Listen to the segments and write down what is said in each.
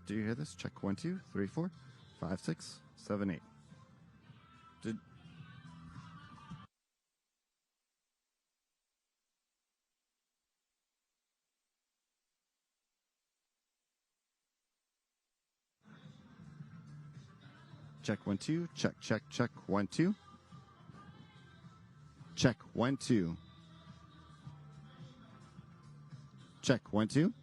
Do you hear this? Check 1, 2, 3, 4, 5, 6, 7, 8. Did check 1, 2, check 1, 2. Check 1, 2. Check 1, 2.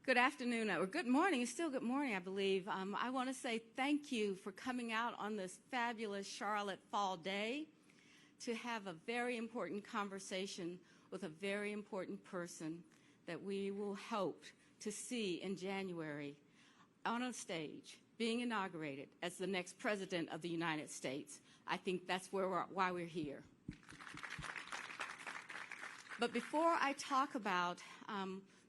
Good afternoon, or good morning. It's still good morning, I believe. I want to say thank you for coming out on this fabulous Charlotte fall day to have a very important conversation with a very important person that we will hope to see in January on a stage being inaugurated as the next President of the United States. I think that's why we're here. But before I talk about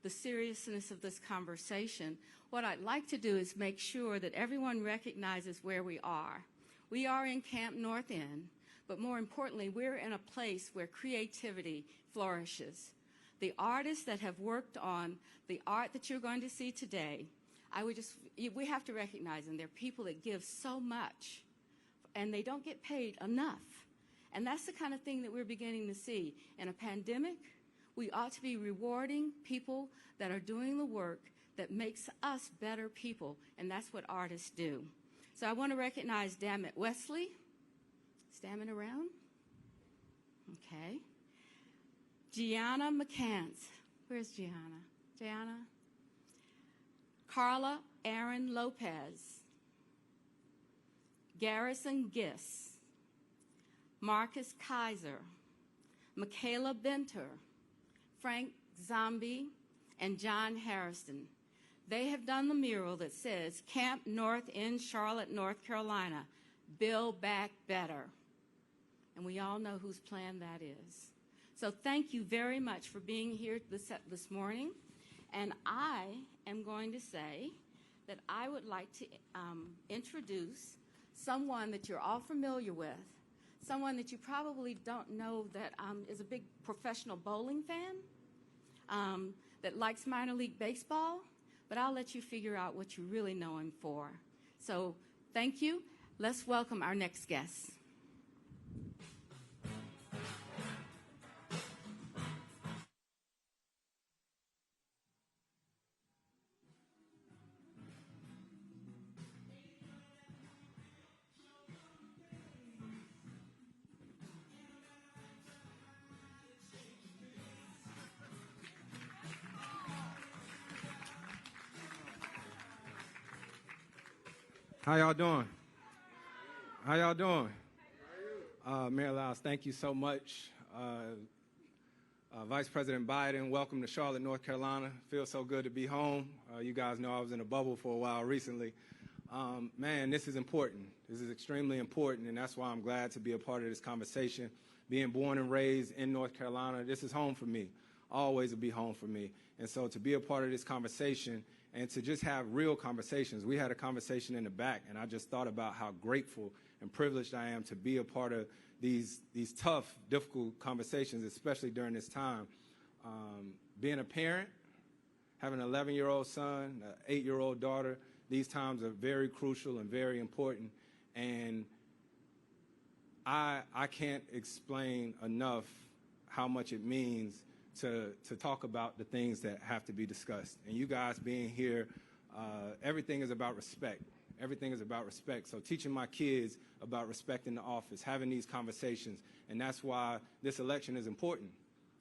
the seriousness of this conversation, what I'd like to do is make sure that everyone recognizes where we are. We are in Camp North End, but more importantly, we're in a place where creativity flourishes. The artists that have worked on the art that you're going to see today, we have to recognize them. They're people that give so much, and they don't get paid enough. And that's the kind of thing that we're beginning to see. In a pandemic, we ought to be rewarding people that are doing the work that makes us better people, and that's what artists do. So I want to recognize Dammit Wesley. Is Dammit around? Okay. Gianna McCants. Where's Gianna? Gianna? Carla Aaron Lopez. Garrison Giss. Marcus Kaiser. Michaela Benter. Frank Zombie, and John Harrison. They have done the mural that says, Camp North End, Charlotte, North Carolina, Build Back Better. And we all know whose plan that is. So thank you very much for being here this morning. And I am going to say that I would like to introduce someone that you're all familiar with, someone that you probably don't know that is a big professional bowling fan, that likes minor league baseball, but I'll let you figure out what you really know him for. So thank you. Let's welcome our next guest. How y'all doing? How y'all doing? Mayor Lyles, thank you so much. Vice President Biden, welcome to Charlotte, North Carolina. Feels so good to be home. You guys know I was in a bubble for a while recently. Man, this is important. This is extremely important, and that's why I'm glad to be a part of this conversation. Being born and raised in North Carolina, this is home for me. Always will be home for me. And so to be a part of this conversation and to just have real conversations. We had a conversation in the back, and I just thought about how grateful and privileged I am to be a part of these tough, difficult conversations, especially during this time. Being a parent, having an 11-year-old son, an 8-year-old daughter, these times are very crucial and very important. And I can't explain enough how much it means to talk about the things that have to be discussed. And you guys being here, everything is about respect. Everything is about respect. So teaching my kids about respecting the office, having these conversations, and that's why this election is important.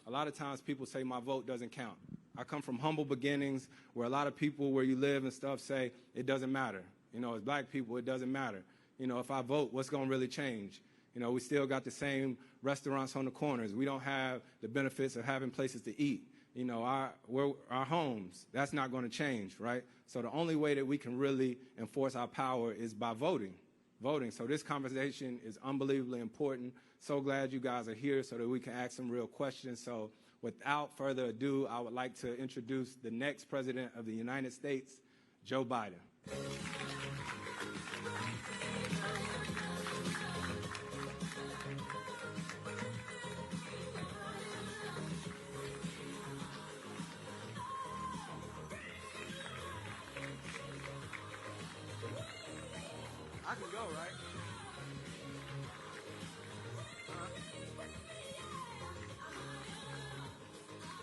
A lot of times people say my vote doesn't count. I come from humble beginnings where a lot of people where you live and stuff say it doesn't matter. You know, as black people, it doesn't matter. You know, if I vote, what's going to really change? You know, we still got the same restaurants on the corners. We don't have the benefits of having places to eat. You know, our homes, that's not going to change, right? So the only way that we can really enforce our power is by voting. So this conversation is unbelievably important. So glad you guys are here so that we can ask some real questions. So without further ado, I would like to introduce the next President of the United States, Joe Biden. I can go, right?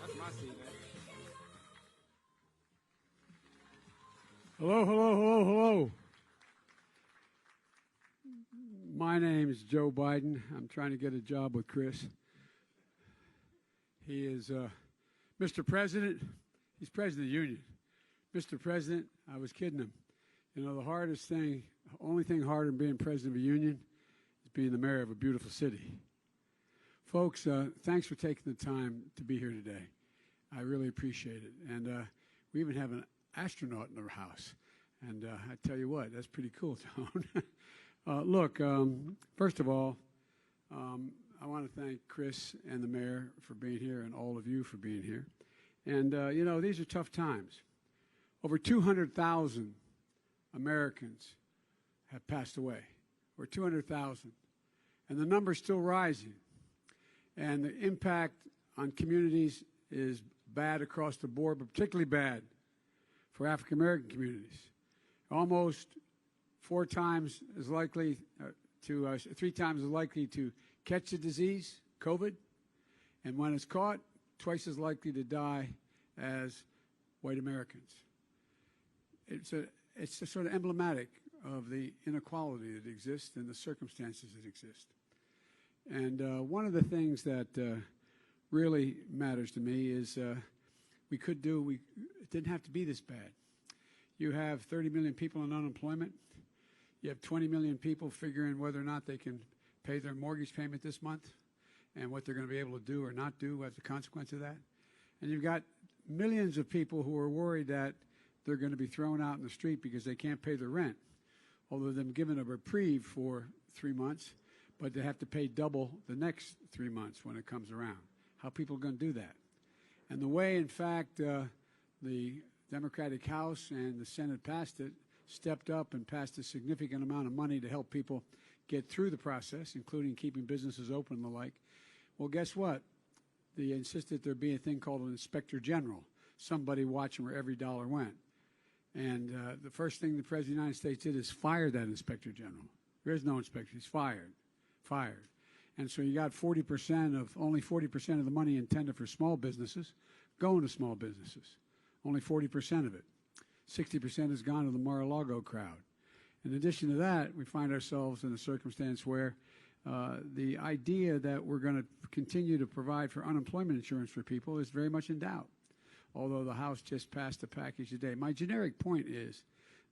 That's my seat, man. Hello. My name is Joe Biden. I'm trying to get a job with Chris. He is Mr. President. He's President of the Union. Mr. President, I was kidding him. You know, the only thing harder than being president of a union is being the mayor of a beautiful city. Folks, thanks for taking the time to be here today. I really appreciate it. And we even have an astronaut in our house. And I tell you what, that's pretty cool, Tone. Look, first of all, I want to thank Chris and the mayor for being here and all of you for being here. And, you know, these are tough times. Over 200,000 Americans have passed away, or 200,000. And the number's still rising. And the impact on communities is bad across the board, but particularly bad for African American communities. Almost 3 times as likely to catch the disease, COVID, and when it's caught, twice as likely to die as white Americans. It's sort of emblematic of the inequality that exists and the circumstances that exist. And one of the things that really matters to me is it didn't have to be this bad. You have 30 million people in unemployment. You have 20 million people figuring whether or not they can pay their mortgage payment this month and what they're going to be able to do or not do as a consequence of that. And you've got millions of people who are worried that they're going to be thrown out in the street because they can't pay their rent, although they've been given a reprieve for 3 months, but they have to pay double the next 3 months when it comes around. How are people going to do that? And the way, in fact, the Democratic House and the Senate passed it, stepped up and passed a significant amount of money to help people get through the process, including keeping businesses open and the like. Well, guess what? They insisted there be a thing called an inspector general, somebody watching where every dollar went. And the first thing the President of the United States did is fire that inspector general. There is no inspector. He's fired. And so you got only 40% of the money intended for small businesses going to small businesses. Only 40% of it. 60% has gone to the Mar-a-Lago crowd. In addition to that, we find ourselves in a circumstance where the idea that we're going to continue to provide for unemployment insurance for people is very much in doubt, although the House just passed a package today. My generic point is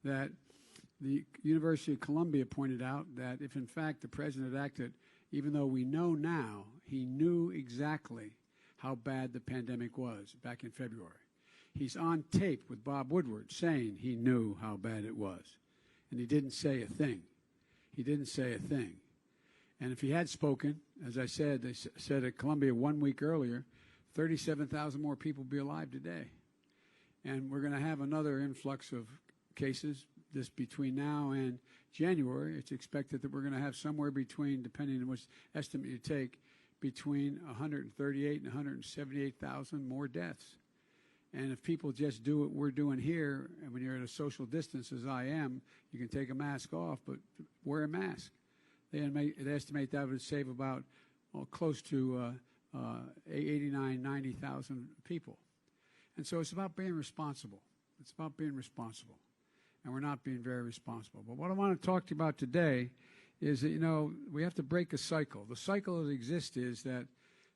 that the University of Columbia pointed out that if, in fact, the President had acted, even though we know now, he knew exactly how bad the pandemic was back in February. He's on tape with Bob Woodward saying he knew how bad it was. And he didn't say a thing. And if he had spoken, as I said, they said at Columbia 1 week earlier, 37,000 more people would be alive today. And we're going to have another influx of cases between now and January. It's expected that we're going to have somewhere between, depending on which estimate you take, between 138 and 178,000 more deaths. And if people just do what we're doing here, and when you're at a social distance as I am, you can take a mask off, but wear a mask. They estimate that would save about close to 89, 90,000 people. And so it's about being responsible. And we're not being very responsible. But what I want to talk to you about today is that, you know, we have to break a cycle. The cycle that exists is that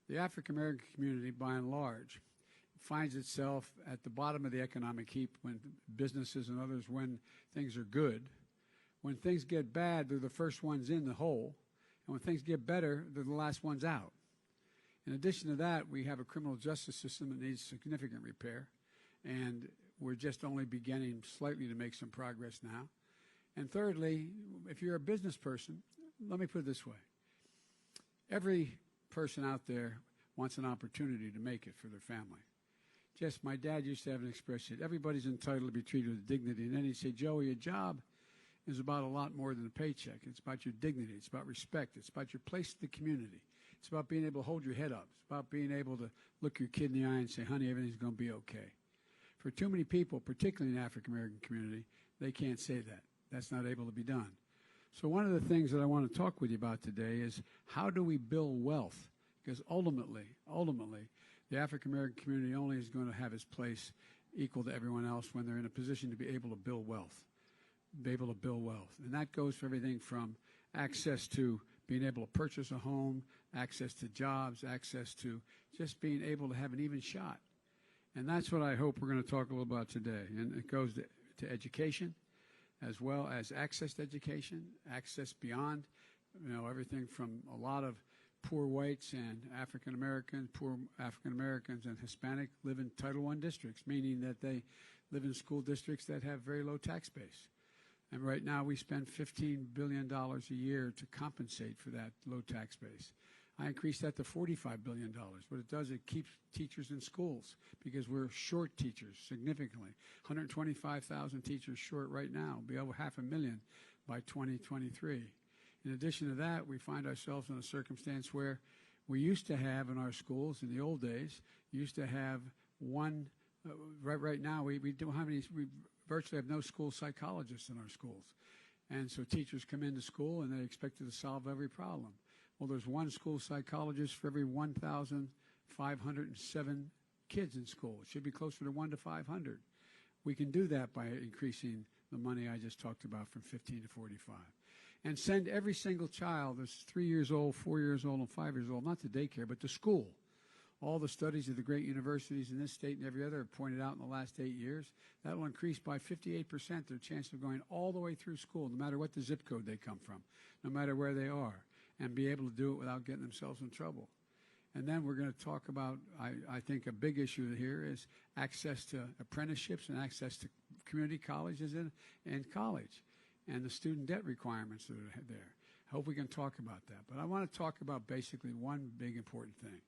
the African American community, by and large, finds itself at the bottom of the economic heap when businesses and others, when things are good. When things get bad, they're the first ones in the hole. And when things get better, they're the last ones out. In addition to that, we have a criminal justice system that needs significant repair. And we're just only beginning slightly to make some progress now. And thirdly, if you're a business person, let me put it this way. Every person out there wants an opportunity to make it for their family. Just my dad used to have an expression, everybody's entitled to be treated with dignity. And then he'd say, Joey, a job is about a lot more than a paycheck. It's about your dignity. It's about respect. It's about your place in the community. It's about being able to hold your head up. It's about being able to look your kid in the eye and say, honey, everything's going to be okay. For too many people, particularly in the African American community, they can't say that. That's not able to be done. So one of the things that I want to talk with you about today is how do we build wealth? Because ultimately, the African American community only is going to have its place equal to everyone else when they're in a position to be able to build wealth. And that goes for everything from access to being able to purchase a home, access to jobs, access to just being able to have an even shot. And that's what I hope we're going to talk a little about today. And it goes to education, as well as access to education, access beyond, everything from a lot of poor whites and poor African Americans and Hispanic live in Title I districts, meaning that they live in school districts that have very low tax base. And right now we spend $15 billion a year to compensate for that low tax base. I increased that to $45 billion. What it does, it keeps teachers in schools because we're short teachers significantly. 125,000 teachers short right now. We'll be over 500,000 by 2023. In addition to that, we find ourselves in a circumstance where we used to have in our schools in the old days, one, right now we don't have any, we virtually have no school psychologists in our schools. And so teachers come into school and they're expected to solve every problem. Well, there's one school psychologist for every 1,507 kids in school. It should be closer to 1 to 500. We can do that by increasing the money I just talked about from 15 to 45. And send every single child that's 3 years old, 4 years old, and 5 years old, not to daycare, but to school. All the studies of the great universities in this state and every other have pointed out in the last 8 years, that will increase by 58% their chance of going all the way through school, no matter what the zip code they come from, no matter where they are, and be able to do it without getting themselves in trouble. And then we're going to talk about, I think a big issue here is access to apprenticeships and access to community colleges and college, and the student debt requirements that are there. I hope we can talk about that. But I want to talk about basically one big important thing.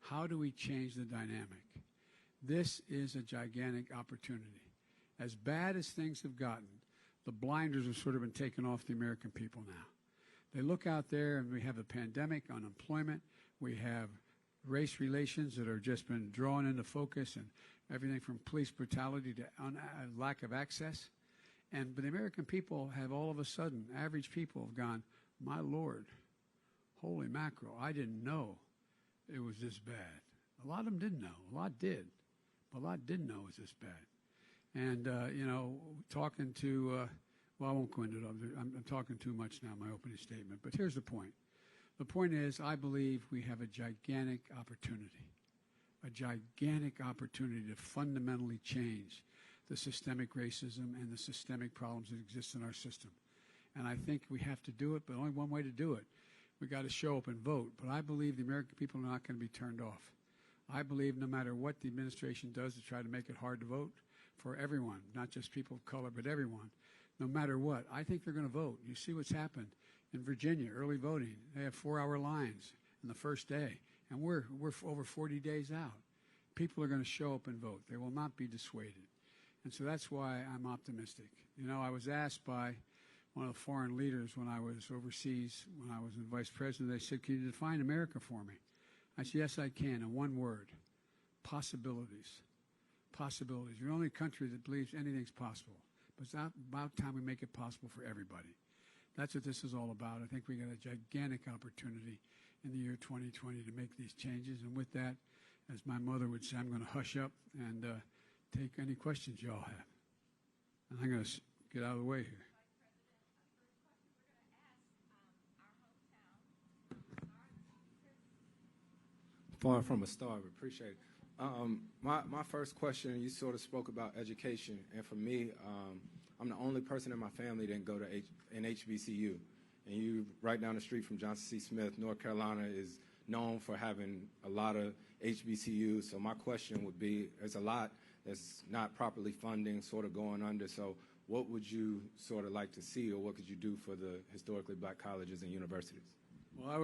How do we change the dynamic? This is a gigantic opportunity. As bad as things have gotten, the blinders have sort of been taken off the American people now. They look out there and we have a pandemic, unemployment, we have race relations that are just been drawn into focus and everything from police brutality to lack of access. But the American people have all of a sudden, average people have gone, my Lord, holy mackerel, I didn't know it was this bad. A lot of them didn't know. A lot did. But a lot didn't know it was this bad. And, talking to, well, I won't go into it. I'm talking too much now, my opening statement. But here's the point. The point is, I believe we have a gigantic opportunity to fundamentally change the systemic racism and the systemic problems that exist in our system. And I think we have to do it, but only one way to do it. We've got to show up and vote. But I believe the American people are not going to be turned off. I believe no matter what the administration does to try to make it hard to vote for everyone, not just people of color, but everyone, no matter what, I think they're going to vote. You see what's happened in Virginia, early voting. They have 4-hour lines in the first day, and we're over 40 days out. People are going to show up and vote. They will not be dissuaded. And so that's why I'm optimistic. I was asked by one of the foreign leaders when I was overseas, when I was in vice president, they said, can you define America for me? I said, yes, I can, in one word, possibilities. Possibilities. We're the only country that believes anything's possible. But it's about time we make it possible for everybody. That's what this is all about. I think we got a gigantic opportunity in the year 2020 to make these changes. And with that, as my mother would say, I'm going to hush up and take any questions y'all have. And I'm going to get out of the way here. Far from a star, but appreciate it. My first question, you sort of spoke about education, and for me, I'm the only person in my family that didn't go to an HBCU. And you, right down the street from Johnson C. Smith, North Carolina is known for having a lot of HBCUs. So my question would be, there's a lot that's not properly funding, sort of going under. So what would you sort of like to see, or what could you do for the historically black colleges and universities? Well, I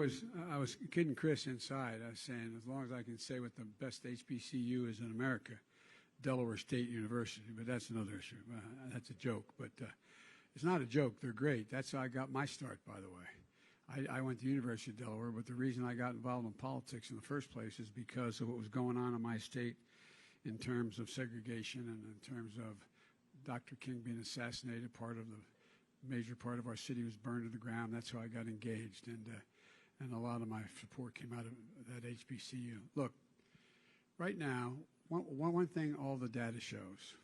was kidding Chris inside. I was saying, as long as I can say what the best HBCU is in America, Delaware State University, but that's another issue. That's a joke, but it's not a joke. They're great. That's how I got my start, by the way. I went to the University of Delaware, but the reason I got involved in politics in the first place is because of what was going on in my state in terms of segregation and in terms of Dr. King being assassinated. Major part of our city was burned to the ground. That's how I got engaged, and a lot of my support came out of that HBCU. Look, right now, one thing all the data shows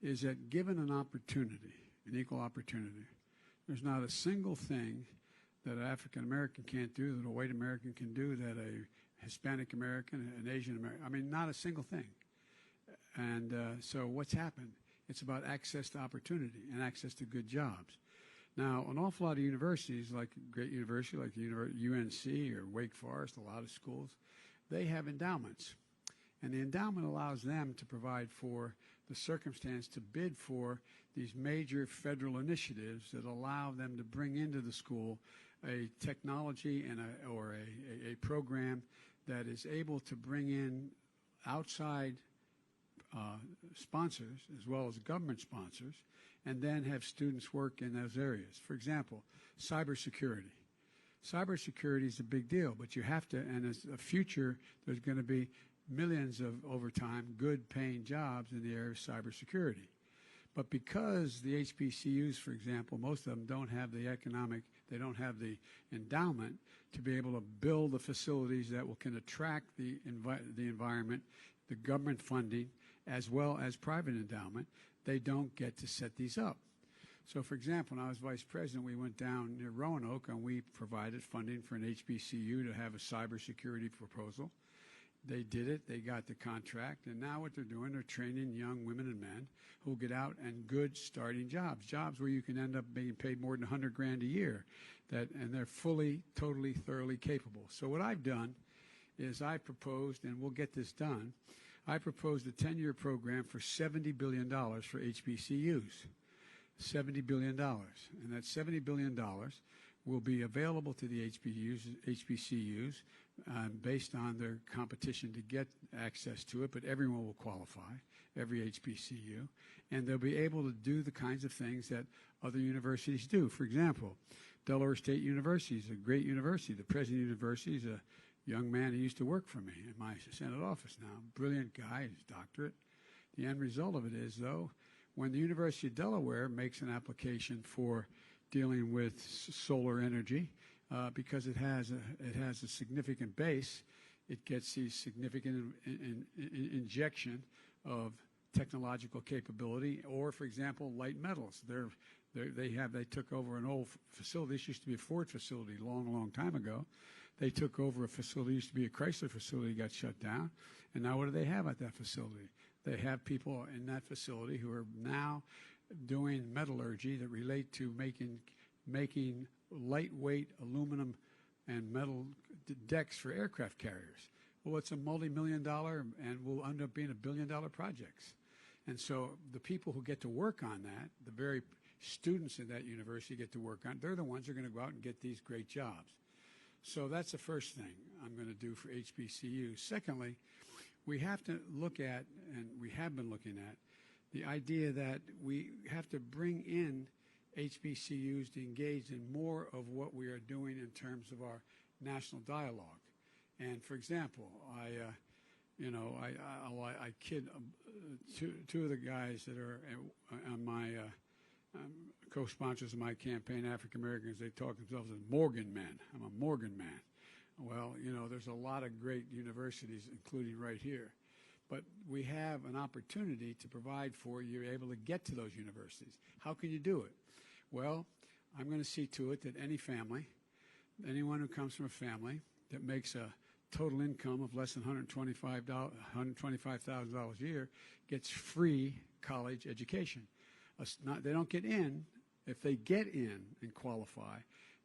is that given an opportunity, an equal opportunity, there's not a single thing that an African American can't do, that a white American can do, that a Hispanic American, an Asian American, not a single thing. So what's happened? It's about access to opportunity and access to good jobs. Now, an awful lot of universities, like a great university like UNC or Wake Forest, a lot of schools, they have endowments. And the endowment allows them to provide for the circumstance to bid for these major federal initiatives that allow them to bring into the school a technology and a program that is able to bring in outside sponsors as well as government sponsors, and then have students work in those areas. For example, cybersecurity. Cybersecurity is a big deal, but you have to, and as a future, there's going to be millions of, over time, good paying jobs in the area of cybersecurity. But because the HBCUs, for example, most of them don't have the they don't have the endowment to be able to build the facilities that can attract the environment, the government funding, as well as private endowment, they don't get to set these up. So, for example, when I was vice president, we went down near Roanoke and we provided funding for an HBCU to have a cybersecurity proposal. They did it, they got the contract, and now what they're doing, they're training young women and men who will get out and good starting jobs where you can end up being paid more than $100,000 a year, and they're fully, totally, thoroughly capable. So what I've done is I proposed, and we'll get this done, I proposed a 10-year program for $70 billion for HBCUs. $70 billion. And that $70 billion will be available to the HBCUs based on their competition to get access to it, but everyone will qualify, every HBCU, and they'll be able to do the kinds of things that other universities do. For example, Delaware State University is a great university. The president of the university is a young man who used to work for me in my Senate office now. Brilliant guy, his doctorate. The end result of it is, though, when the University of Delaware makes an application for dealing with solar energy, because it has a significant base, it gets the significant injection of technological capability. Or, for example, light metals. They took over an old facility. This used to be a Ford facility long time ago. They took over a facility, used to be a Chrysler facility, got shut down. And now what do they have at that facility? They have people in that facility who are now doing metallurgy that relate to making lightweight aluminum and metal decks for aircraft carriers. Well, it's a multi-million-dollar and will end up being $1 billion projects. And so the people who get to work on that, the very students in that university get to work on, they're the ones who are going to go out and get these great jobs. So that's the first thing I'm going to do for HBCUs. Secondly, we have to look at, and we have been looking at, the idea that we have to bring in HBCUs to engage in more of what we are doing in terms of our national dialogue. And for example, I kid two of the guys that are on my co-sponsors of my campaign, African Americans. They talk themselves as Morgan men. I'm a Morgan man. Well, there's a lot of great universities, including right here. But we have an opportunity to provide for you're able to get to those universities. How can you do it? Well, I'm going to see to it that any family, anyone who comes from a family that makes a total income of less than $125,000 a year gets free college education. They don't get in. If they get in and qualify,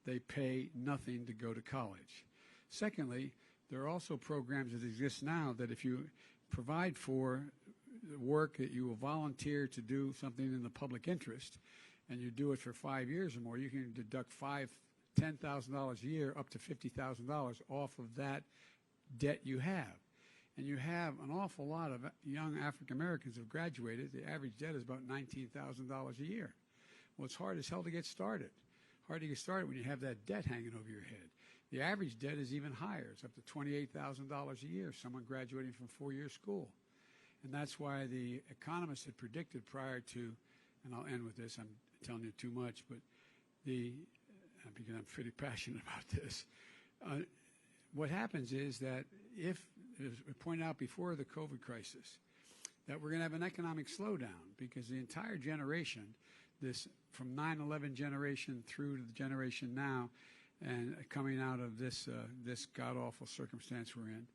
they pay nothing to go to college. Secondly, there are also programs that exist now that if you provide for work that you will volunteer to do something in the public interest, and you do it for 5 years or more, you can deduct $10,000 a year up to $50,000 off of that debt you have. And you have an awful lot of young African Americans who have graduated. The average debt is about $19,000 a year. Well, it's hard as hell to get started. Hard to get started when you have that debt hanging over your head. The average debt is even higher. It's up to $28,000 a year, someone graduating from 4-year school. And that's why the economists had predicted prior to, and I'll end with this, I'm telling you too much, but because I'm pretty passionate about this, what happens is that if, as we pointed out before the COVID crisis, that we're going to have an economic slowdown because the entire generation, this from 9/11 generation through to the generation now, and coming out of this god-awful circumstance we're in,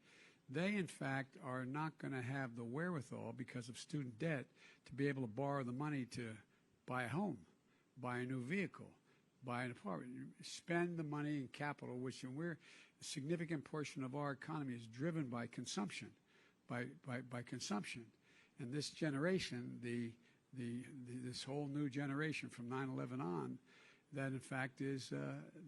they in fact are not going to have the wherewithal because of student debt to be able to borrow the money to buy a home, buy a new vehicle, buy an apartment, spend the money in capital, which a significant portion of our economy is driven by consumption, by consumption. And this generation, this whole new generation from 9/11 on, that in fact is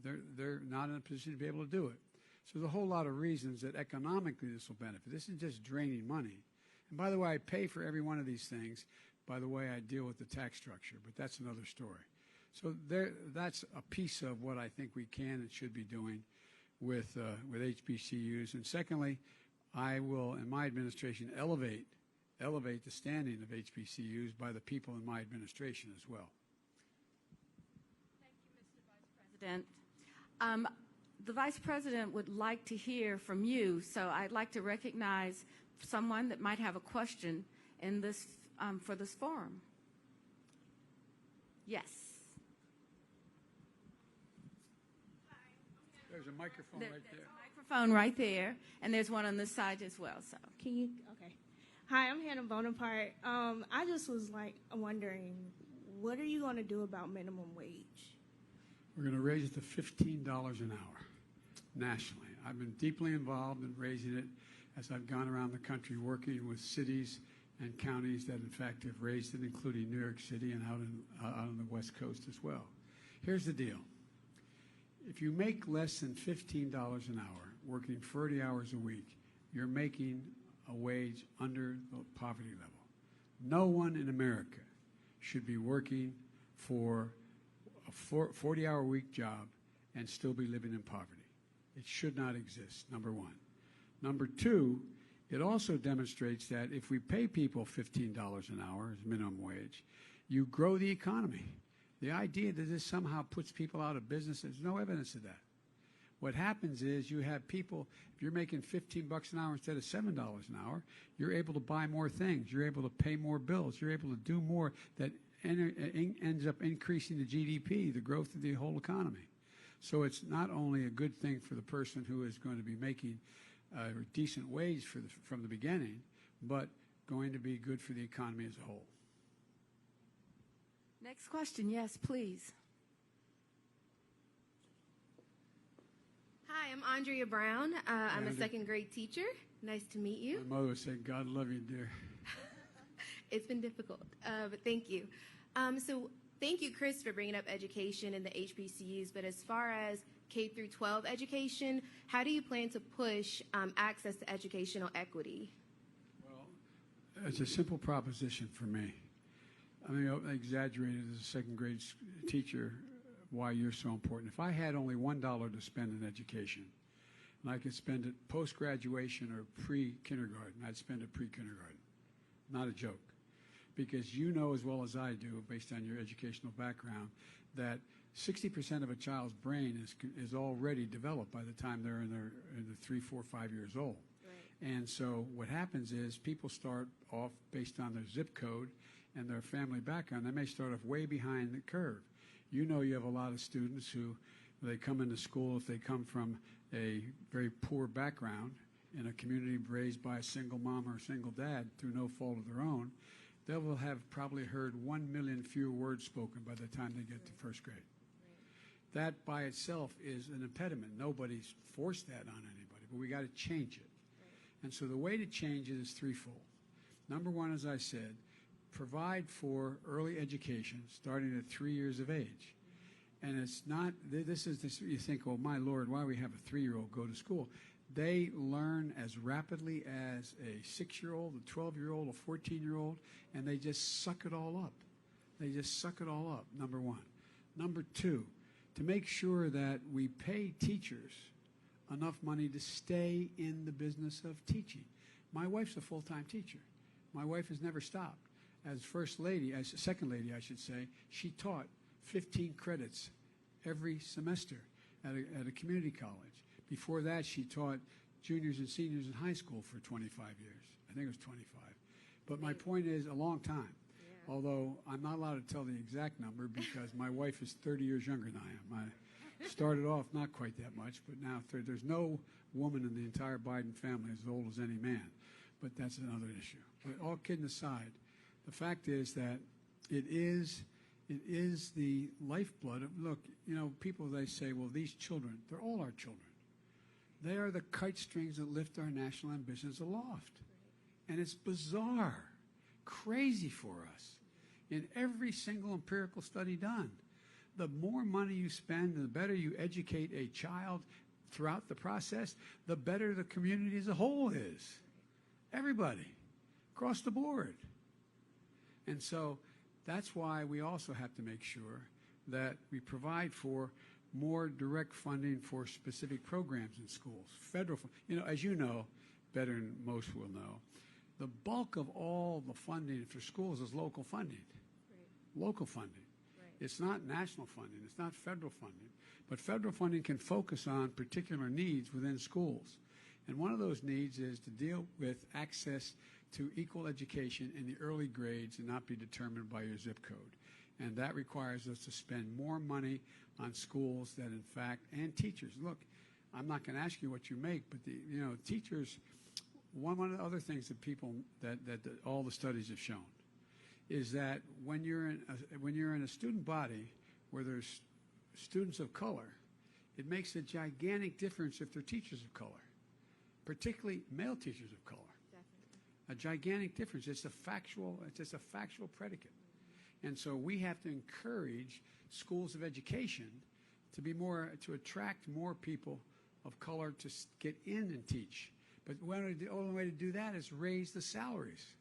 they're not in a position to be able to do it. So there's a whole lot of reasons that economically this will benefit. This isn't just draining money. And by the way, I pay for every one of these things by the way I deal with the tax structure, but that's another story. So that's a piece of what I think we can and should be doing with HBCUs. And secondly, I will, in my administration, elevate the standing of HBCUs by the people in my administration as well. Thank you, Mr. Vice President. The Vice President would like to hear from you, so I'd like to recognize someone that might have a question in this for this forum. Yes. There's a microphone right there. There's a microphone right there, and there's one on this side as well. So can you? Okay. Hi, I'm Hannah Bonaparte. I just was wondering, what are you going to do about minimum wage? We're going to raise it to $15 an hour nationally. I've been deeply involved in raising it as I've gone around the country working with cities and counties that in fact have raised it, including New York City and out on the West Coast as well. Here's the deal. If you make less than $15 an hour, working 40 hours a week, you're making a wage under the poverty level. No one in America should be working for a 40-hour-a-week job and still be living in poverty. It should not exist, number one. Number two, it also demonstrates that if we pay people $15 an hour as minimum wage, you grow the economy. The idea that this somehow puts people out of business, there's no evidence of that. What happens is you have people, if you're making $15 an hour instead of $7 an hour, you're able to buy more things. You're able to pay more bills. You're able to do more that ends up increasing the GDP, the growth of the whole economy. So it's not only a good thing for the person who is going to be making a decent wage from the beginning, but going to be good for the economy as a whole. Next question. Yes, please. Hi, I'm Andrea Brown. I'm a second grade teacher. Nice to meet you. My mother would say, God love you, dear. It's been difficult, but thank you. So thank you, Chris, for bringing up education in the HBCUs. But as far as K through 12 education, how do you plan to push access to educational equity? Well, it's a simple proposition for me. I mean, I exaggerated as a second grade teacher why you're so important. If I had only $1 to spend in education, and I could spend it post-graduation or pre-kindergarten, I'd spend it pre-kindergarten. Not a joke. Because you know as well as I do, based on your educational background, that 60% of a child's brain is already developed by the time they're in the 3, 4, 5 years old. Right. And so what happens is people start off based on their zip code and their family background. They may start off way behind the curve. You know you have a lot of students who, when they come into school, if they come from a very poor background in a community raised by a single mom or a single dad through no fault of their own, they will have probably heard 1 million fewer words spoken by the time they get to first grade. Right. That by itself is an impediment. Nobody's forced that on anybody, but we got to change it. Right. And so the way to change it is threefold. Number one, as I said, provide for early education starting at 3 years of age. And it's not, this, you think, oh my Lord, why do we have a 3-year-old go to school? They learn as rapidly as a 6-year-old, a 12-year-old, a 14-year-old, and they just suck it all up. They just suck it all up, number one. Number two, to make sure that we pay teachers enough money to stay in the business of teaching. My wife's a full-time teacher. My wife has never stopped. As first lady, as second lady, I should say, she taught 15 credits every semester at a community college. Before that, she taught juniors and seniors in high school for 25 years. I think it was 25. But my point is a long time. Yeah. Although I'm not allowed to tell the exact number because my wife is 30 years younger than I am. Started off not quite that much, but now there's no woman in the entire Biden family as old as any man. But that's another issue. But all kidding aside, the fact is that it is the lifeblood of, look, people, they say, well, these children, they're all our children. They are the kite strings that lift our national ambitions aloft. And it's bizarre, crazy for us. In every single empirical study done, the more money you spend, the better you educate a child throughout the process, the better the community as a whole is. Everybody, across the board. And so that's why we also have to make sure that we provide for more direct funding for specific programs in schools. Federal, as you know, better than most will know, the bulk of all the funding for schools is local funding. Right. Local funding. Right. It's not national funding. It's not federal funding. But federal funding can focus on particular needs within schools. And one of those needs is to deal with access to equal education in the early grades and not be determined by your zip code. And that requires us to spend more money on schools that, in fact, and teachers. Look, I'm not going to ask you what you make, but teachers. One of the other things that all the studies have shown is that when you're in a student body where there's students of color, it makes a gigantic difference if they're teachers of color, particularly male teachers of color. Definitely. A gigantic difference. It's just a factual predicate. And so we have to encourage schools of education to attract more people of color to get in and teach. But the only way to do that is raise the salaries.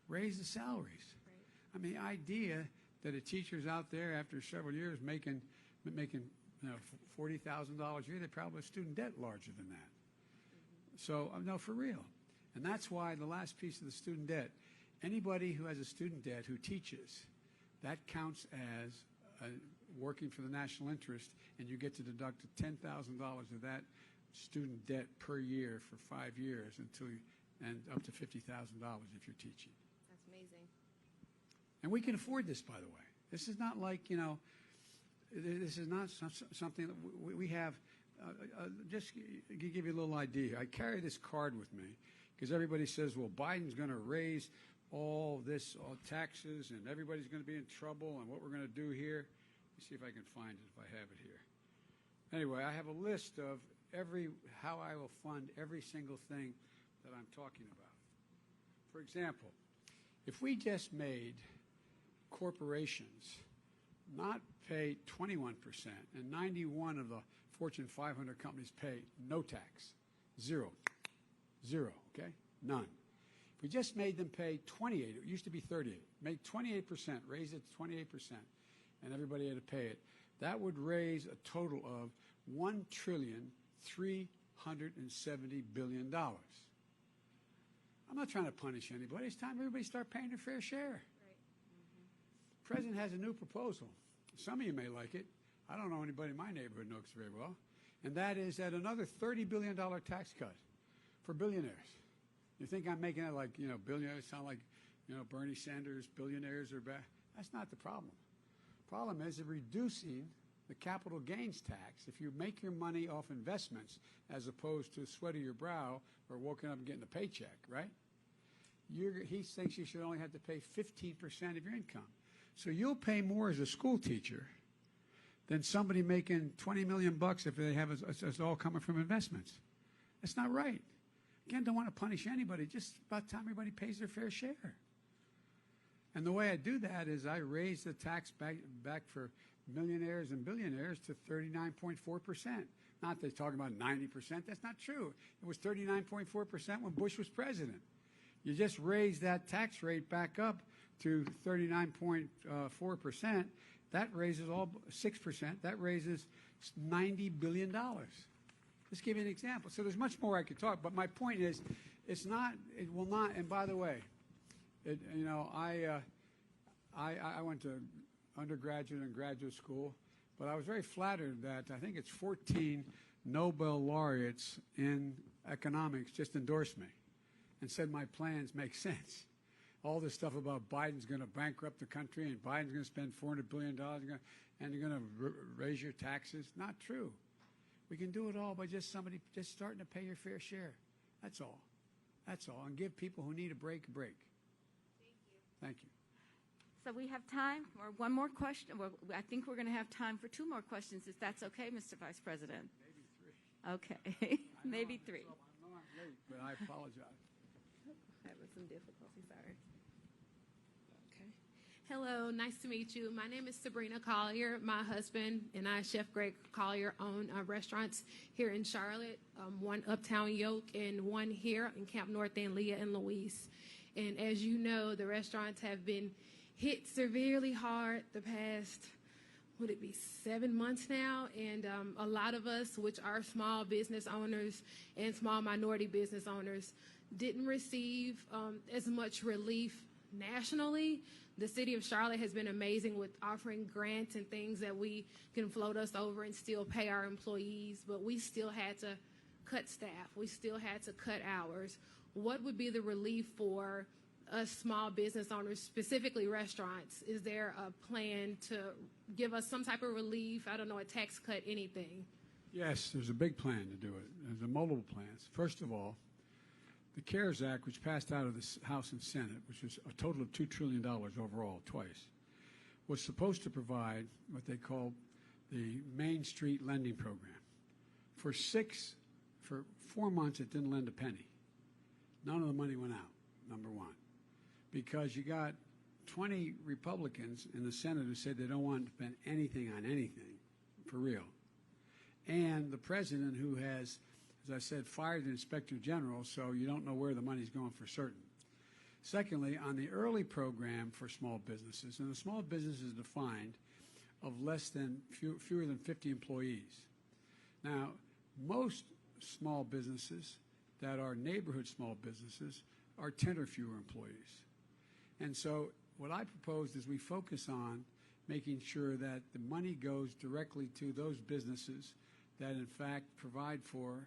Right. Raise the salaries. Right. I mean, the idea that a teacher's out there after several years making $40,000 a year, they probably have student debt larger than that. Mm-hmm. So, no, for real. And that's why the last piece of the student debt, anybody who has a student debt who teaches, that counts as working for the national interest, and you get to deduct $10,000 of that student debt per year for 5 years and up to $50,000 if you're teaching. That's amazing. And we can afford this, by the way. This is not like, this is not something that we have. Just to give you a little idea, I carry this card with me because everybody says, well, Biden's going to raise all taxes and everybody's going to be in trouble and what we're going to do here. Let me see if I can find it, if I have it here. Anyway, I have a list of how I will fund every single thing that I'm talking about. For example, if we just made corporations not pay 21% and 91 of the Fortune 500 companies pay no tax, zero, okay, none. If we just made them pay 28, it used to be 38, make 28%, raise it to 28%, and everybody had to pay it, that would raise a total of $1,370 billion. I'm not trying to punish anybody. It's time everybody start paying their fair share. Right. Mm-hmm. The president has a new proposal. Some of you may like it. I don't know anybody in my neighborhood knows it very well. And that is that another $30 billion tax cut for billionaires. You think I'm making it like, billionaires sound like, Bernie Sanders, billionaires are bad. That's not the problem. Problem is reducing the capital gains tax. If you make your money off investments as opposed to sweat of your brow or waking up and getting a paycheck, right? He thinks you should only have to pay 15% of your income. So you'll pay more as a school teacher than somebody making $20 million if they have it's all coming from investments. That's not right. Again, don't want to punish anybody. Just about time everybody pays their fair share. And the way I do that is I raise the tax back for millionaires and billionaires to 39.4%. Not they're talking about 90%. That's not true. It was 39.4% when Bush was president. You just raise that tax rate back up to 39.4%. That raises 6%. That raises $90 billion. Let's give you an example. So there's much more I could talk, but my point is, it will not. And by the way, I went to undergraduate and graduate school, but I was very flattered that I think it's 14 Nobel laureates in economics just endorsed me and said my plans make sense. all this stuff about Biden's going to bankrupt the country and Biden's going to spend $400 billion and you're going to raise your taxes. Not true. We can do it all by just starting to pay your fair share. That's all. That's all. And give people who need a break a break. Thank you. So we have time for one more question. Well, I think we're going to have time for 2 more questions, if that's okay, Mr. Vice President. Maybe 3. Okay. Maybe 3. I know I'm late, but I apologize. Having some difficulty, sorry. Okay. Hello, nice to meet you. My name is Sabrina Collier. My husband and I, Chef Greg Collier, own restaurants here in Charlotte, one Uptown Yoke and one here in Camp North and Leah and Louise. And as you know, the restaurants have been hit severely hard the past, would it be 7 months now? And a lot of us, which are small business owners and small minority business owners, didn't receive as much relief nationally. The city of Charlotte has been amazing with offering grants and things that we can float us over and still pay our employees, but we still had to cut staff. We still had to cut hours. What would be the relief for us small business owners, specifically restaurants? Is there a plan to give us some type of relief? I don't know, a tax cut, anything? Yes, there's a big plan to do it. There's multiple plans. First of all, the CARES Act, which passed out of the House and Senate, which was a total of $2 trillion overall, twice, was supposed to provide what they call the Main Street Lending Program. For 4 months, it didn't lend a penny. None of the money went out, number one, because you got 20 Republicans in the Senate who said they don't want to spend anything on anything, for real. And the president who has, as I said, fired the inspector general, so you don't know where the money's going for certain. Secondly, on the early program for small businesses, and the small business is defined of fewer than 50 employees. Now, most small businesses that are neighborhood small businesses are 10 or fewer employees. And so what I proposed is we focus on making sure that the money goes directly to those businesses that in fact provide for,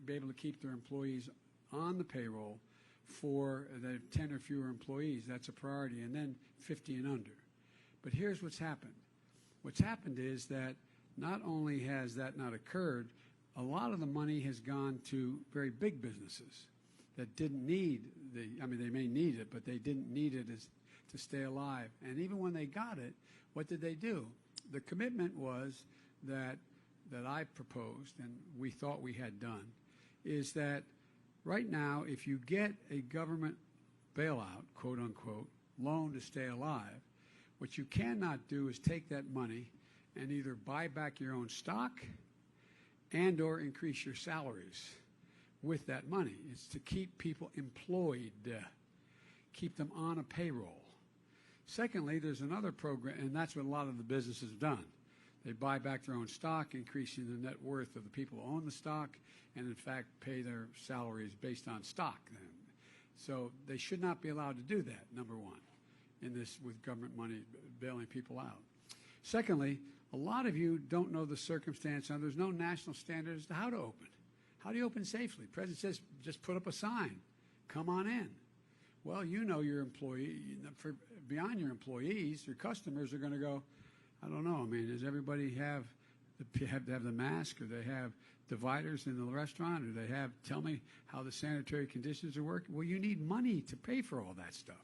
be able to keep their employees on the payroll for the 10 or fewer employees. That's a priority, and then 50 and under. But here's what's happened. What's happened is that not only has that not occurred, a lot of the money has gone to very big businesses that didn't need they may need it, but they didn't need it to stay alive. And even when they got it, what did they do? The commitment was that I proposed, and we thought we had done, is that right now, if you get a government bailout, quote unquote, loan to stay alive, what you cannot do is take that money and either buy back your own stock and or increase your salaries with that money. It's to keep people employed, keep them on a payroll. Secondly, there's another program, and that's what a lot of the businesses have done. They buy back their own stock, increasing the net worth of the people who own the stock, and in fact pay their salaries based on stock then. So they should not be allowed to do that, number one, in this with government money bailing people out. Secondly, a lot of you don't know the circumstance, and there's no national standard as to how to open. How do you open safely? The president says, just put up a sign, come on in. Well, you know your employee, beyond your employees, your customers are going to go, I don't know, I mean, does everybody have to have the mask, or they have dividers in the restaurant, or they have, tell me how the sanitary conditions are working? Well, you need money to pay for all that stuff.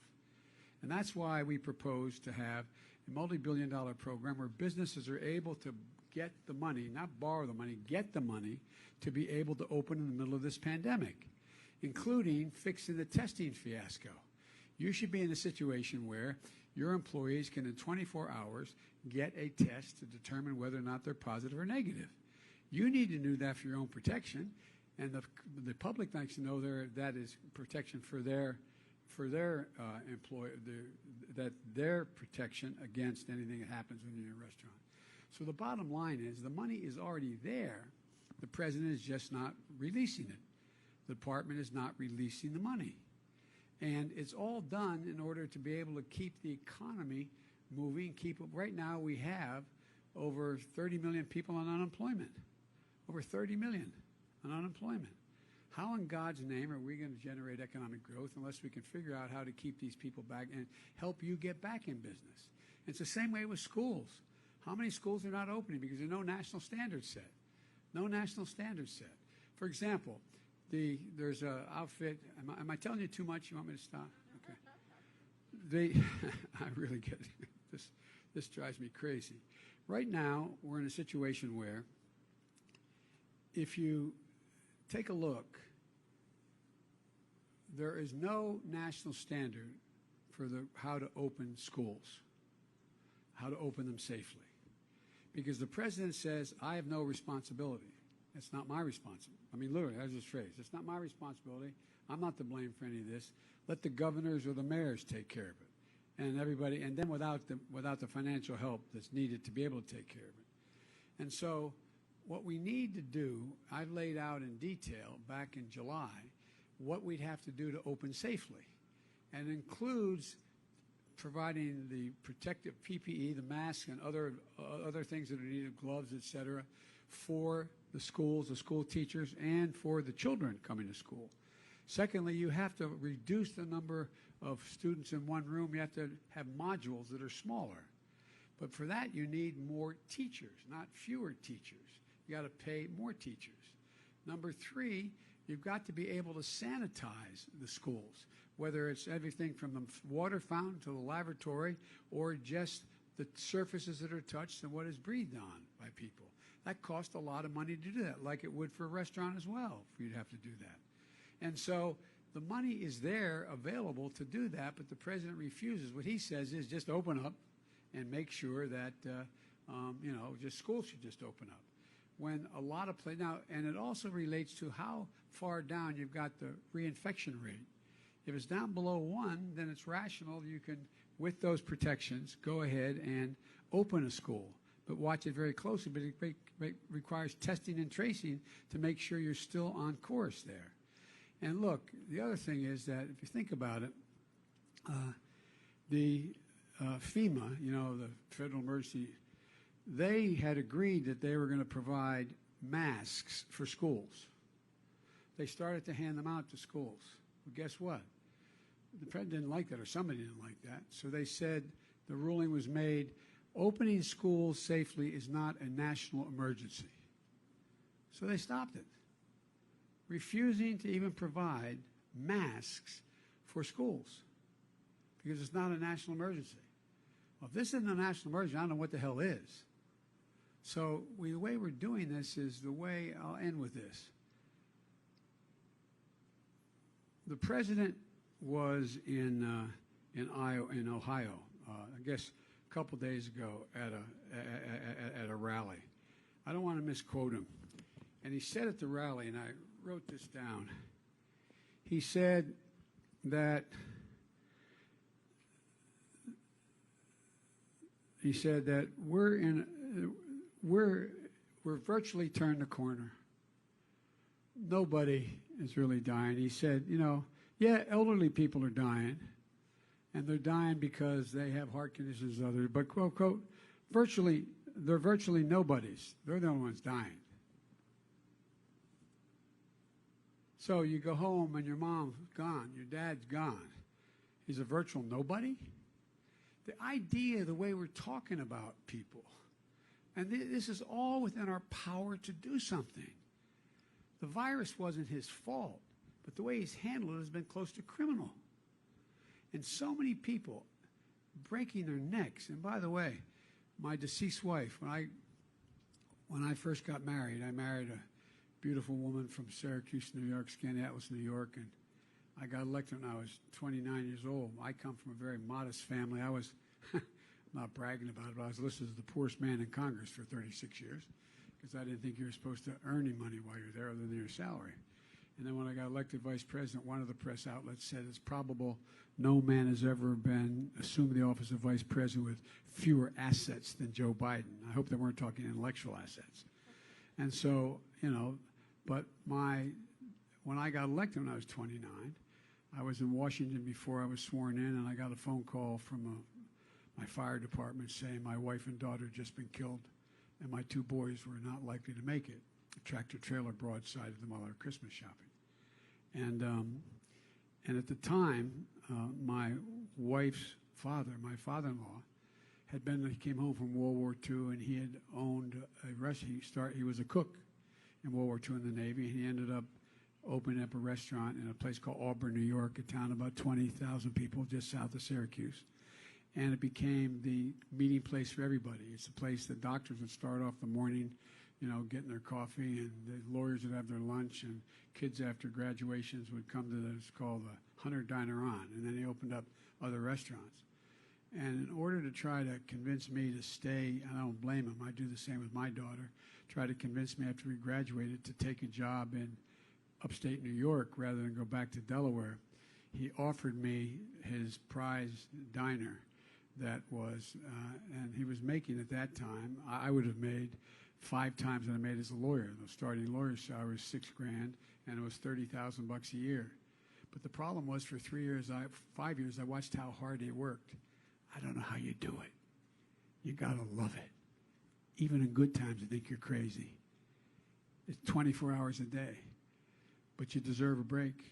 And that's why we propose to have a multi-billion-dollar program where businesses are able to get the money, not borrow the money, get the money to be able to open in the middle of this pandemic, including fixing the testing fiasco. You should be in a situation where your employees can, in 24 hours, get a test to determine whether or not they're positive or negative. You need to do that for your own protection, and the public likes to know that is protection for their employee, that their protection against anything that happens when you're in a restaurant. So the bottom line is the money is already there. The president is just not releasing it. The department is not releasing the money. And it's all done in order to be able to keep the economy moving. Right now we have over 30 million people on unemployment. Over 30 million on unemployment. How in God's name are we going to generate economic growth unless we can figure out how to keep these people back and help you get back in business? It's the same way with schools. How many schools are not opening because there are no national standards set? No national standards set. For example, there's an outfit. Am I telling you too much? You want me to stop? Okay. I really get it. This drives me crazy. Right now, we're in a situation where if you take a look, there is no national standard for how to open schools, how to open them safely. Because the president says, I have no responsibility. It's not my responsibility. I mean, literally, that's his phrase. It's not my responsibility. I'm not to blame for any of this. Let the governors or the mayors take care of it. And everybody, and then without the financial help that's needed to be able to take care of it. And so what we need to do, I've laid out in detail back in July, what we'd have to do to open safely. And it includes providing the protective PPE, the masks, and other things that are needed, gloves, et cetera, for the schools, the school teachers, and for the children coming to school. Secondly, you have to reduce the number of students in one room. You have to have modules that are smaller. But for that, you need more teachers, not fewer teachers. You got to pay more teachers. Number three, you've got to be able to sanitize the schools, whether it's everything from the water fountain to the lavatory or just the surfaces that are touched and what is breathed on by people. That costs a lot of money to do that, like it would for a restaurant as well, if you'd have to do that. And so the money is there available to do that, but the president refuses. What he says is just open up and make sure that, just schools should just open up. When a lot of now, and it also relates to how far down you've got the reinfection rate. If it's down below 1, then it's rational. You can, with those protections, go ahead and open a school. But watch it very closely. But it requires testing and tracing to make sure you're still on course there. And look, the other thing is that if you think about it, the FEMA, the Federal Emergency, they had agreed that they were going to provide masks for schools. They started to hand them out to schools. Well, guess what? The president didn't like that, or somebody didn't like that. So they said the ruling was made, opening schools safely is not a national emergency. So they stopped it, refusing to even provide masks for schools because it's not a national emergency. Well, if this isn't a national emergency, I don't know what the hell is. So the way we're doing this is the way, I'll end with this. The president was in Ohio, I guess a couple days ago at a rally. I don't want to misquote him. And he said at the rally, and I wrote this down, he said that we're virtually turned the corner. Nobody is really dying. He said, yeah, elderly people are dying, and they're dying because they have heart conditions, others, but quote, quote, they're virtually nobodies. They're the only ones dying. So you go home and your mom's gone, your dad's gone. He's a virtual nobody? The idea, the way we're talking about people, and this is all within our power to do something. The virus wasn't his fault, but the way he's handled it has been close to criminal. And so many people breaking their necks. And by the way, my deceased wife, when I first got married, I married a beautiful woman from Syracuse, New York, Skaneateles, New York, and I got elected when I was 29 years old. I come from a very modest family. I was not bragging about it, but I was listed as the poorest man in Congress for 36 years because I didn't think you were supposed to earn any money while you're there other than your salary. And then when I got elected vice president, one of the press outlets said it's probable no man has ever been assumed the office of vice president with fewer assets than Joe Biden. I hope they weren't talking intellectual assets. And so, but when I got elected when I was 29, I was in Washington before I was sworn in, and I got a phone call from my fire department saying my wife and daughter had just been killed, and my 2 boys were not likely to make it. A tractor trailer broadsided them while they were Christmas shopping. And at the time, my wife's father, my father-in-law, he came home from World War II, and he had owned a restaurant. He was a cook in World War II in the Navy, and he ended up opening up a restaurant in a place called Auburn, New York, a town about 20,000 people just south of Syracuse. And it became the meeting place for everybody. It's a place that doctors would start off the morning, getting their coffee, and the lawyers would have their lunch, and kids after graduations would come to this called the Hunter Diner On, and then they opened up other restaurants. And in order to try to convince me to stay, and I don't blame him, I do the same with my daughter, try to convince me after we graduated to take a job in upstate New York rather than go back to Delaware, he offered me his prize diner that was, and he was making at that time, I would have made 5 times what I made as a lawyer. The starting lawyer's salary was $6,000, and it was $30,000 a year. But the problem was for 5 years, I watched how hard they worked. I don't know how you do it. You gotta love it. Even in good times, you think you're crazy. It's 24 hours a day. But you deserve a break,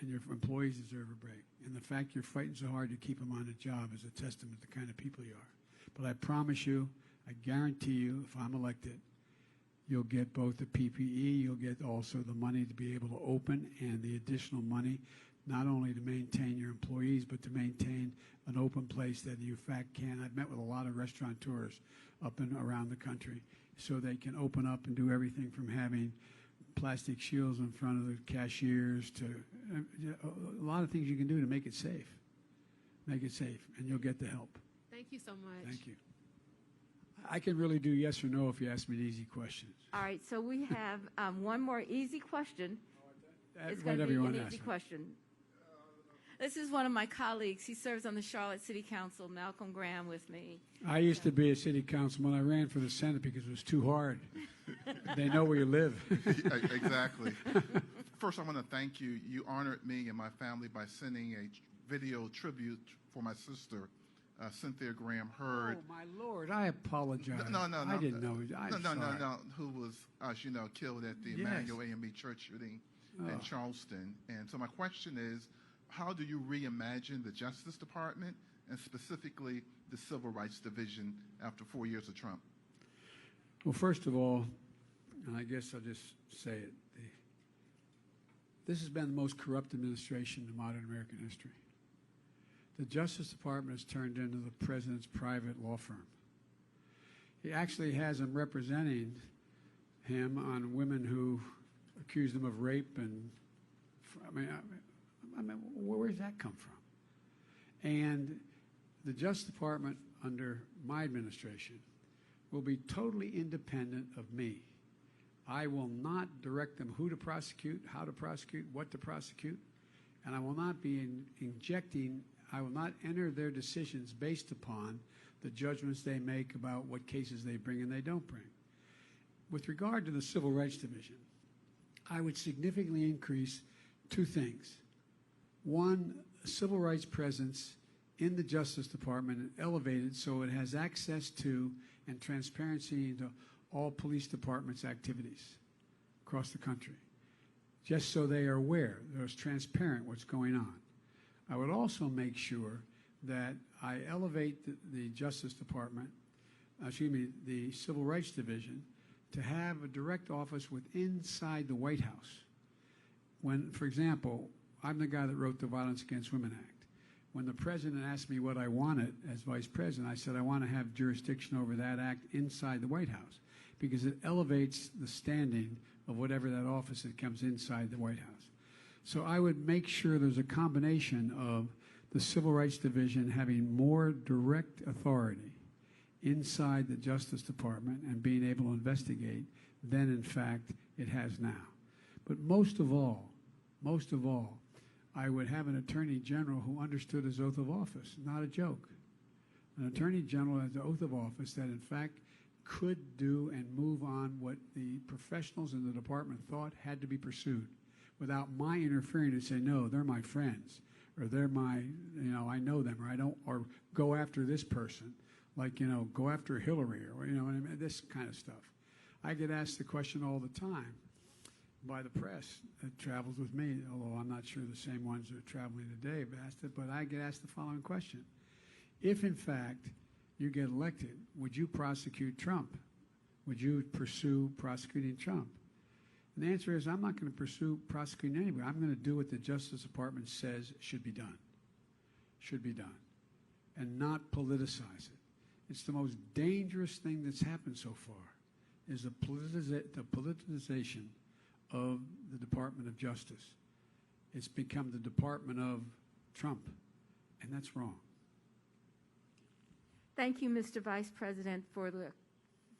and your employees deserve a break. And the fact you're fighting so hard to keep them on a job is a testament to the kind of people you are. But I promise you, I guarantee you, if I'm elected, you'll get both the PPE, you'll get also the money to be able to open, and the additional money, not only to maintain your employees, but to maintain an open place that you, in fact, can. I've met with a lot of restaurateurs up and around the country, so they can open up and do everything from having plastic shields in front of the cashiers to a lot of things you can do to make it safe. Make it safe, and you'll get the help. Thank you so much. Thank you. I can really do yes or no if you ask me the easy questions. All right, so we have one more easy question. It's going to Whatever be you want an to easy ask me. question. This is one of my colleagues. He serves on the Charlotte City Council, Malcolm Graham, with me. I used to be a city councilman. I ran for the Senate because it was too hard. They know where you live. Exactly. First, I want to thank you. You honored me and my family by sending a video tribute for my sister, Cynthia Graham Hurd. Oh, my Lord, I apologize. No. I didn't know. No. Who was, as you know, killed at the Yes. Emmanuel AME church shooting in Charleston. And so my question is, how do you reimagine the Justice Department and specifically the Civil Rights Division after 4 years of Trump? Well, first of all, and I guess I'll just say it, this has been the most corrupt administration in modern American history. The Justice Department has turned into the president's private law firm. He actually has him representing him on women who accused him of rape, and I mean, where does that come from? And the Justice Department under my administration will be totally independent of me. I will not direct them who to prosecute, how to prosecute, what to prosecute, and I will not be I will not enter their decisions based upon the judgments they make about what cases they bring and they don't bring. With regard to the Civil Rights Division, I would significantly increase 2 things. One, a civil rights presence in the Justice Department and elevated so it has access to and transparency into all police departments' activities across the country, just so they are aware, there's transparent what's going on. I would also make sure that I elevate the Justice Department, the Civil Rights Division, to have a direct office inside the White House. When, for example, I'm the guy that wrote the Violence Against Women Act. When the president asked me what I wanted as vice president, I said I want to have jurisdiction over that act inside the White House because it elevates the standing of whatever that office that comes inside the White House. So I would make sure there's a combination of the Civil Rights Division having more direct authority inside the Justice Department and being able to investigate than, in fact, it has now. But most of all, I would have an Attorney General who understood his oath of office, not a joke. An Attorney General has an oath of office that, in fact, could do and move on what the professionals in the department thought had to be pursued without my interfering to say, no, they're my friends, or they're my, I know them, or I don't, or go after this person, like, go after Hillary, or, what I mean, this kind of stuff. I get asked the question all the time, by the press that travels with me, although I'm not sure the same ones that are traveling today have asked it, but I get asked the following question. If, in fact, you get elected, would you prosecute Trump? Would you pursue prosecuting Trump? And the answer is, I'm not going to pursue prosecuting anybody. I'm going to do what the Justice Department says should be done. Should be done. And not politicize it. It's the most dangerous thing that's happened so far, is the politicization of the Department of Justice. It's become the Department of Trump, and that's wrong. Thank you, Mr. Vice President, for the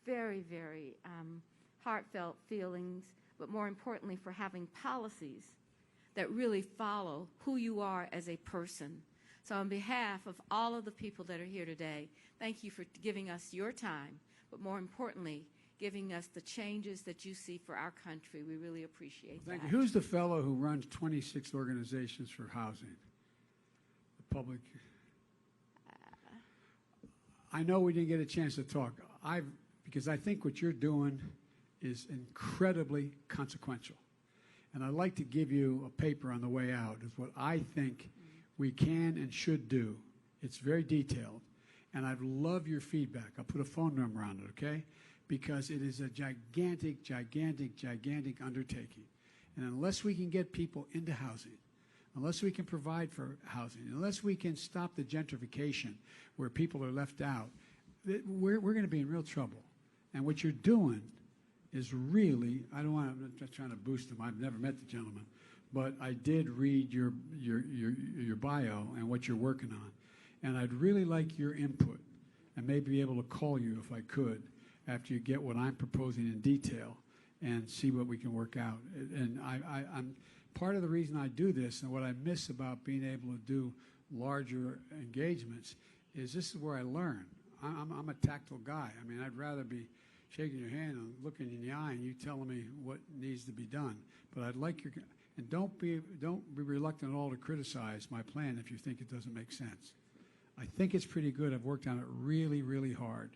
very, very heartfelt feelings, but more importantly, for having policies that really follow who you are as a person. So on behalf of all of the people that are here today, thank you for giving us your time, but more importantly, giving us the changes that you see for our country. We really appreciate that. Thank you. Who's the fellow who runs 26 organizations for housing? The public. I know we didn't get a chance to talk. Because I think what you're doing is incredibly consequential. And I'd like to give you a paper on the way out of what I think we can and should do. It's very detailed. And I'd love your feedback. I'll put a phone number on it, okay? Because it is a gigantic, gigantic, gigantic undertaking. And unless we can get people into housing, unless we can provide for housing, unless we can stop the gentrification where people are left out, we're going to be in real trouble. And what you're doing is really, I'm not trying to boost him. I've never met the gentleman. But I did read your bio and what you're working on. And I'd really like your input and maybe be able to call you if I could after you get what I'm proposing in detail and see what we can work out. And I'm part of the reason I do this and what I miss about being able to do larger engagements is this is where I learn. I'm a tactile guy. I mean, I'd rather be shaking your hand and looking in the eye and you telling me what needs to be done. But I'd like your, and don't be reluctant at all to criticize my plan if you think it doesn't make sense. I think it's pretty good. I've worked on it really, really hard.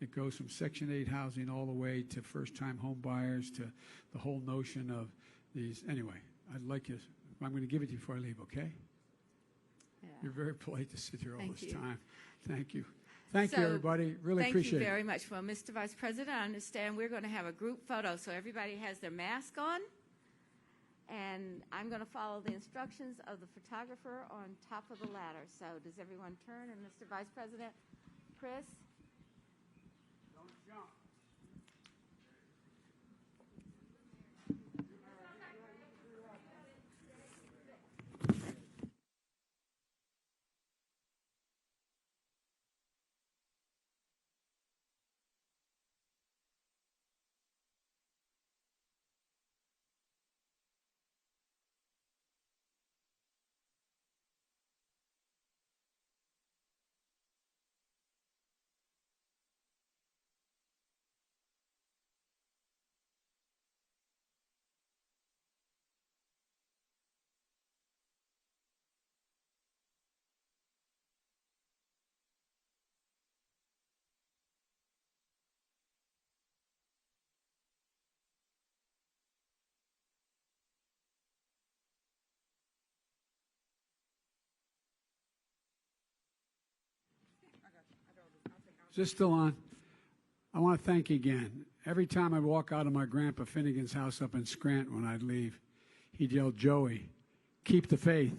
It goes from Section 8 housing all the way to first-time home buyers to the whole notion of these. Anyway, I'd like you, I'm going to give it to you before I leave, okay? Yeah. You're very polite to sit here all Thank this you. time. Thank you. Thank you, everybody. Really appreciate it. Thank you very much. Well, Mr. Vice President, I understand we're going to have a group photo, so everybody has their mask on. And I'm going to follow the instructions of the photographer on top of the ladder. So does everyone turn? And Mr. Vice President, Chris? Don't jump. Is this still on? I want to thank you again. Every time I'd walk out of my Grandpa Finnegan's house up in Scranton when I'd leave, he'd yell, "Joey, keep the faith."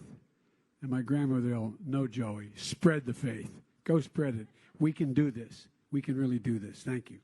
And my grandmother would yell, "No, Joey, spread the faith. Go spread it. We can do this. We can really do this." Thank you.